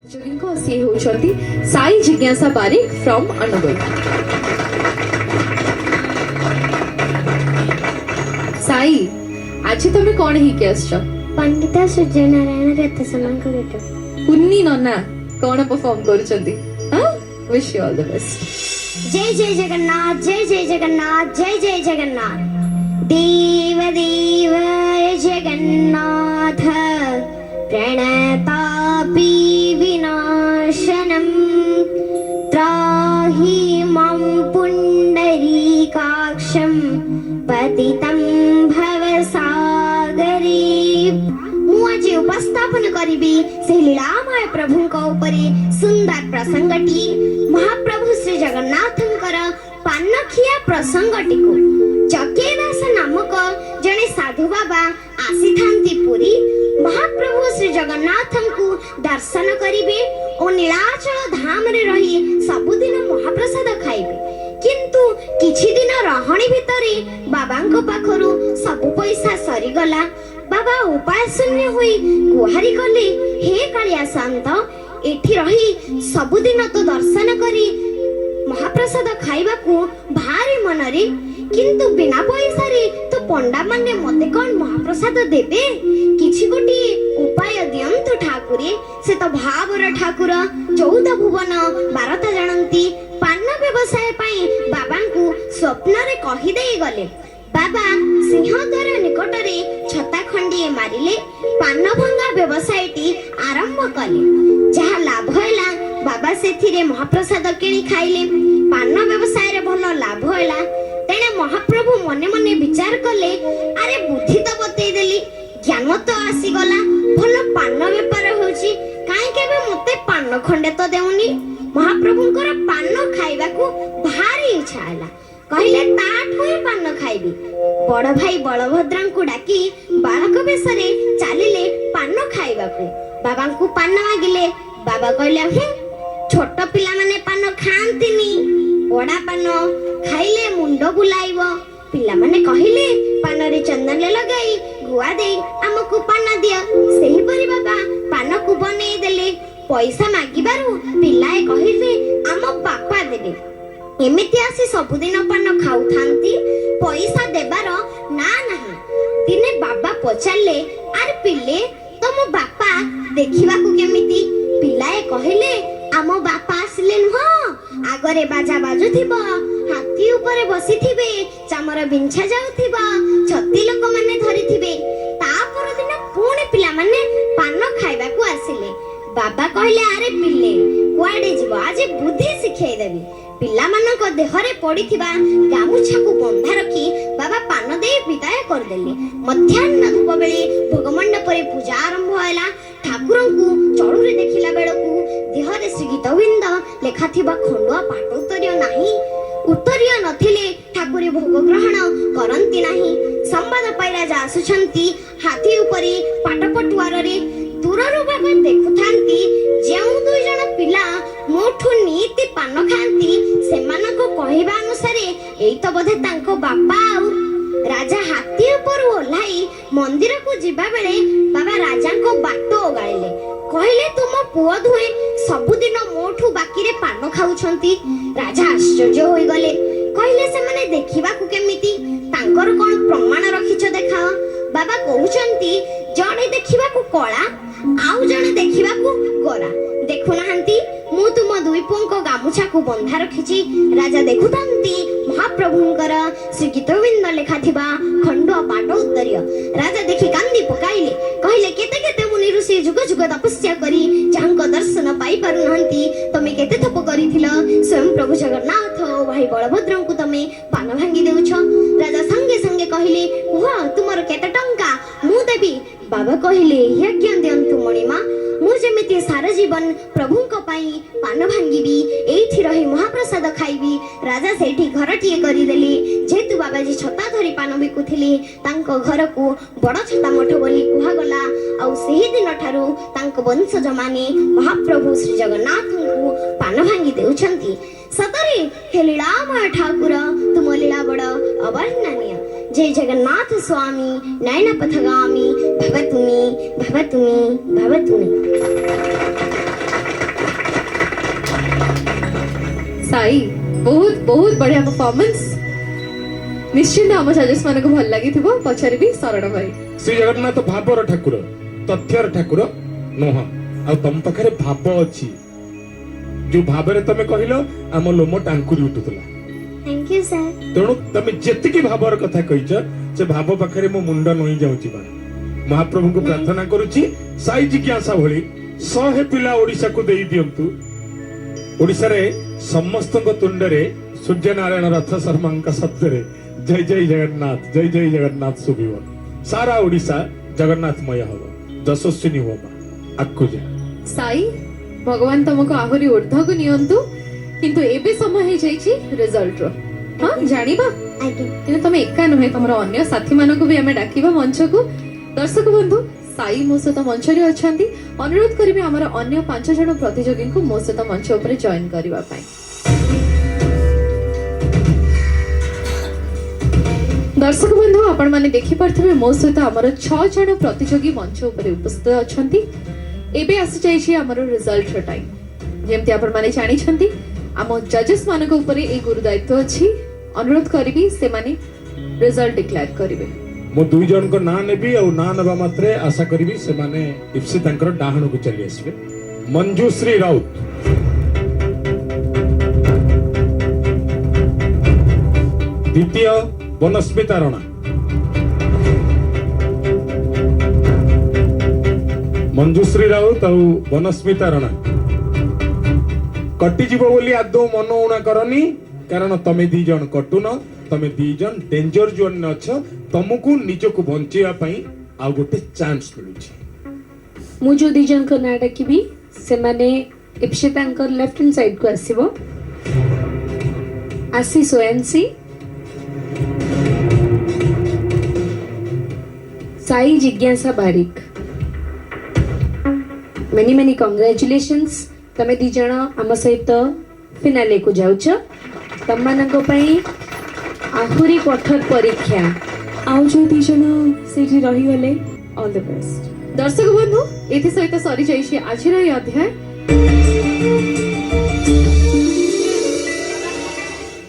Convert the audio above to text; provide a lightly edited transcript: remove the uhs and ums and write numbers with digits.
से होचंती साई जिज्ञासा बारिक फ्रॉम अनुगुल। साई आज तुम कौन ही के आछो? पंडिता सूर्यनारायण रथ समान को गेट कुन्नी नन्ना कौन परफॉर्म करचंती? हां wish you all the best. जय जय जगन्नाथ, जय जय जगन्नाथ, जय जय जगन्नाथ। देव देव जगन्नाथ प्रणतापि विनाशनम त्राहि मां पुण्डरीकाक्षं पतितं भवसागरे। ମୁଁ ଆଜି ଉପସ୍ଥାପନ କରିବି ସେ ଲୀଳାମୟ ପ୍ରଭୁଙ୍କ ଉପରେ ସୁନ୍ଦର ପ୍ରସଙ୍ଗଟି ମହାପ୍ରଭୁ ଶ୍ରୀ ଜଗନ୍ନାଥଙ୍କର ପାନଖିଆ ପ୍ରସଙ୍ଗଟିକୁ। ଜକେଦାସ ନାମକ ଜଣେ ସାଧୁ ବାବା ଆସିଥାନ୍ତି ପୁରୀ। ମହାପ୍ରଭୁ ଶ୍ରୀ ଜଗନ୍ନାଥଙ୍କୁ ଦର୍ଶନ କରିବେ ଓ ନୀଳାଚଳ ଧାମରେ ରହି ସବୁଦିନ ମହାପ୍ରସାଦ ଖାଇବେ। କିନ୍ତୁ କିଛି ଦିନ ରହଣି ଭିତରେ ବାବାଙ୍କ ପାଖରୁ ସବୁ ପଇସା ସରିଗଲା। ବାବା ଉପାୟ ଶୂନ୍ୟ ହୋଇ ଗୁହାରି କଲେ, ହେ କାଳିଆ ସାନ୍ତ, ଏଠି ରହି ସବୁଦିନ ତ ଦର୍ଶନ କରି ମହାପ୍ରସାଦ ଖାଇବାକୁ ଭାରି ମନରେ, କିନ୍ତୁ ବିନା ପଇସାରେ ତ ପଣ୍ଡାମାନେ ମତେ କଣ ମହାପ୍ରସାଦ ଦେବେ? କିଛି ଗୋଟିଏ ଉପାୟ ଦିଅନ୍ତୁ ଠାକୁରେ। ସେ ତ ଭାବର ଠାକୁର, 14 ଭୁବନ 12 ଜାଣନ୍ତି। ପାନ ବ୍ୟବସାୟ ପାଇଁ ବାବାଙ୍କୁ ସ୍ୱପ୍ନରେ କହିଦେଇ ଗଲେ। ବାବା ସିଂହଦ୍ୱାର ନିକଟରେ ଛତା ଖଣ୍ଡିଏ ମାରିଲେ, ପାନ ଭଙ୍ଗା ବ୍ୟବସାୟଟି ଆରମ୍ଭ କଲେ। ଯାହା ଲାଭ ହେଲା ବାବା ସେଥିରେ ମହାପ୍ରସାଦ କିଣି ଖାଇଲେ। ପାନ ବ୍ୟବସାୟରେ ଭଲ ଲାଭ ହେଲା। ତେଣେ ମହାପ୍ରଭୁ ମନେ ମନେ ବିଚାର କଲେ, ଆରେ ବୁଦ୍ଧି ତ ବତେଇ ଦେଲି, ଜ୍ଞାନ ତ ଆସିଗଲା, ଭଲ ପାନ ବେପାର ହେଉଛି, କାହିଁ କେବେ ମତେ ପାନ ଖଣ୍ଡେ ତ ଦେଉନି। ମହାପ୍ରଭୁଙ୍କର ପାନ ଖାଇବାକୁ ଭାରି ଇଚ୍ଛା ହେଲା। କହିଲେ ତାଠୁ ହିଁ ପାନ ଖାଇବି। ବଡ଼ ଭାଇ ବଳଭଦ୍ରଙ୍କୁ ଡାକି ବାଳକ ବେଶରେ ଚାଲିଲେ ପାନ ଖାଇବାକୁ। ବାବାଙ୍କୁ ପାନ ମାଗିଲେ। ବାବା କହିଲେ, ଛୋଟ ପିଲାମାନେ ପାନ ଖାଆନ୍ତିନି, ପୋଡ଼ା ପାନ ଖାଇଲେ ମୁଣ୍ଡ ବୁଲାଇବ। ପିଲାମାନେ କହିଲେ, ପାନରେ ଚନ୍ଦନ ଲଗାଇ ଗୁଆ ଦେଇ ଆମକୁ ପାନ ଦିଅ। ସେହିପରି ବାବା ପାନକୁ ବନେଇ ଦେଲେ। ପଇସା ମାଗିବାରୁ ପିଲାଏ କହିଲେ, ଆମ ବାପା ଦେବେ। ଏମିତି ଆସି ସବୁଦିନ ପାନ ଖାଉଥାନ୍ତି, ପଇସା ଦେବାର ନା ନାହିଁ। ଦିନେ ବାବା ପଚାରିଲେ, ଆରେ ପିଲେ, ତମ ବାପା ଦେଖିବାକୁ କେମିତି? ପିଲାଏ କହିଲେ, ଆମ ବାପା ଆସିଲେ ନୁହଁ, ଆଗରେ ବାଜା ବାଜୁଥିବ, ହାତୀ ଉପରେ ବସିଥିବେ, ଚାମର ବିଞ୍ଛା ଯାଉଥିବ, ଛତି ଲୋକମାନେ ଧରିଥିବେ। ତା ପରଦିନ ପୁଣି ପିଲାମାନେ ପାନ ଖାଇବାକୁ ଆସିଲେ। ବାବା କହିଲେ, ଆରେ ପିଲେ, କୁଆଡେ ଯିବ? ଆଜି ବୁଦ୍ଧି ଶିଖେଇଦେବି। ପିଲାମାନଙ୍କ ଦେହରେ ପଡିଥିବା ଗାମୁଛାକୁ ବନ୍ଧା ରଖି ବାବା ପାନ ଦେଇ ବିଦାୟ କରିଦେଲେ। ମଧ୍ୟାହ୍ନ ଧୂପ ବେଳେ ଭୋଗ ମଣ୍ଡପରେ ପୂଜା ଆରମ୍ଭ ହେଲା। ଠାକୁରଙ୍କୁ ଚଳୁରେ ଦେଖିଲା ବେଳକୁ ଦେହରେ ଶ୍ରୀଗୀତବିନ୍ଦ ଲେଖାଥିବା ଖଣ୍ଡୁଆ ପାଟ ଉତ୍ତରୀୟ ନାହିଁ। ଉତ୍ତରୀୟ ନଥିଲେ ଠାକୁରେ ଭୋଗ ଗ୍ରହଣ କରନ୍ତି ନାହିଁ। ସମ୍ବାଦ ପାଇ ରାଜା ଆସୁଛନ୍ତି ହାତୀ ଉପରେ ପାଟ ପଟୁଆରରେ। ଦୂରରୁ ବାବା ଦେଖୁଥାନ୍ତି, ଯେଉଁ 2 ଜଣ ପିଲା ମୋଠୁ ନିତି ପାନ ଖାଆନ୍ତି, ସେମାନଙ୍କ କହିବା ଅନୁସାରେ ଏଇ ତ ବୋଧେ ତାଙ୍କ ବାପା। ଆଉ ରାଜା ହାତୀ ଉପରୁ ଓହ୍ଲାଇ ମନ୍ଦିରକୁ ଯିବା ବେଳେ ବାବା ରାଜାଙ୍କ ବାଟ ଓଗାଳିଲେ। କହିଲେ, ତୁମ ପୁଅ ଦୁହେଁ ସବୁଦିନ ମୋଠୁ ବାକିରେ ପାନ ଖାଉଛନ୍ତି। ରାଜା ଆଶ୍ଚର୍ଯ୍ୟ ହୋଇଗଲେ। କହିଲେ, ସେମାନେ ଦେଖିବାକୁ କେମିତି? ତାଙ୍କର କଣ ପ୍ରମାଣ ରଖିଛ ଦେଖାଅ। ବାବା କହୁଛନ୍ତି, ଜଣେ ଦେଖିବାକୁ କଳା, ଆଉ ଜଣେ ଦେଖିବାକୁ ଗୋରା। ଦେଖୁନାହାନ୍ତି, ମୁଁ ତୁମ 2 ପୁଅଙ୍କ ଗାମୁଛାକୁ ବନ୍ଧା ରଖିଛି। ରାଜା ଦେଖୁଥାନ୍ତି ମହାପ୍ରଭୁଙ୍କର ଶ୍ରୀଗୀତବିନ୍ଦ ଲେଖାଥିବା ଖଣ୍ଡୁଆ ପାଟ ଉତ୍ତରୀୟ। ରାଜା ଦେଖି କାନ୍ଦି ପକାଇଲେ। କହିଲେ, କେତେ କେତେ ମୁନି ଋଷି ଯୁଗ ଯୁଗ ତପସ୍ୟା କରି ଯାହାଙ୍କ ଦର୍ଶନ ପାଇ ପାରୁନାହାନ୍ତି, ତମେ କେତେ ତପ କରିଥିଲ? ସ୍ୱୟଂ ପ୍ରଭୁ ଜଗନ୍ନାଥ ଓ ଭାଇ ବଳଭଦ୍ରଙ୍କୁ ତମେ ପାନ ଭାଙ୍ଗି ଦେଉଛ। ରାଜା ସଙ୍ଗେ ସଙ୍ଗେ କହିଲେ, କୁହ ତୁମର କେତେ ଟଙ୍କା, ମୁଁ ଦେବି। ବାବା କହିଲେ, ଆଜ୍ଞା ଦିଅନ୍ତୁ ମଣିମା, ମୁଁ ଯେମିତି ସାରା ଜୀବନ ପ୍ରଭୁଙ୍କ ପାଇଁ ପାନ ଭାଙ୍ଗିବି, ଏଇଠି ରହି ମହାପ୍ରସାଦ ଖାଇବି। ରାଜା ସେଇଠି ଘରଟିଏ କରିଦେଲେ। ଯେହେତୁ ବାବାଜୀ ଛତା ଧରି ପାନ ବିକୁଥିଲେ, ତାଙ୍କ ଘରକୁ ବଡ଼ ଛତା ମଠ ବୋଲି କୁହାଗଲା। ଆଉ ସେହି ଦିନ ଠାରୁ ତାଙ୍କ ବଂଶଜମାନେ ମହାପ୍ରଭୁ ଶ୍ରୀ ଜଗନ୍ନାଥଙ୍କୁ ପାନ ଭାଙ୍ଗି ଦେଉଛନ୍ତି। ସତରେ ହେ ଲୀଳାମୟ ଠାକୁର, ତୁମ ଲୀଳା ବଡ଼ ଅବର୍ଣ୍ଣନୀୟ। जय जगन्नाथ स्वामी नयन पथगामी भव तुमी भव तुमी भव तुमी। साई बहुत बहुत बढ़िया परफॉर्मेंस निश्चिंत आम जजेस मान को भल लगी पचारि शरण भाई श्री जगन्नाथ भावर ठाकुर तथ्यर ठाकुर नुह आ तम पाखरे भाव अछि जो भावरे तमे कहिलो आम लोम टांकुरी उठुतला थैंक यू सर तेणु तमे जेतिकी भावर कथा कहिछ से भाव पाखरे मो मुंड नई जाउची बा महाप्रभु को प्रार्थना करूची साई जिज्ञासा भली 100 पिला ओडिसा को देई दियंतु ओडिसा रे समस्त तुंडरे सूर्य नारायण रथ शर्मा शब्द रे जय जय जगन्नाथ सुबिव सारा ओडिसा जगन्नाथमय हब यशस्विनी हो आगु जा साई भगवान तुमको आहुरी ऊर्ध्व को नियंतु किंतु एबे समय हे जाईची रिजल्ट रो हां जानिबा आगे किंतु तमे एका नहे तमरो अन्य साथी मानको भी हमें डाकिबा मंच को दर्शक बंधु साई मो सहित मंच रे अछंती अनुरोध करिबे हमर अन्य 5 जण प्रतियोगी को मो सहित मंच ऊपर जॉइन करिवा पाई दर्शक बंधु आपण माने देखि परथिबे मो सहित हमर 6 जण प्रतियोगी मंच ऊपर उपस्थित अछंती एबे आसी जाईछि हमर रिजल्ट रो टाइम जेमति आपण माने जानि छंती आम जजेस मानक ऊपर ए गुरु दायित्व अछि अनुरोध करिबी से माने रिजल्ट डिक्लेयर करिवे मो दुई जन को ना नेबी और ना नबा मात्रे आशा करिबी से माने इप्सी तांकर डाहण को चली आसबे मंजूश्री राउत द्वितीय बनस्मिता राणा मंजूश्री राउत और बनस्मिता राणा कटि जीव बोली आदौ मन उणा करनी कारण तमे दी जन कटुन तमे दी जन डेंजर जोन न छ तुमको निजको बंचिया पई आ गोटे चांस मिलुछि मु जो दी जन को ना डाकिबी से माने इप्सितांकर लेफ्ट हैंड साइड को आसीबो आसी सोएनसी साई जिज्ञासा बारिक मेनी मेनी कांग्रेचुलेशंस तमे दी जण आम सहित फिनाले को जाउछ तम मानको पई आहुरी कठोर परीक्षा आउ जो दी जण सेठी रही गले ऑल द बेस्ट दर्शक बंधु एथि सहित सरी जाइछि आजिर ए अध्याय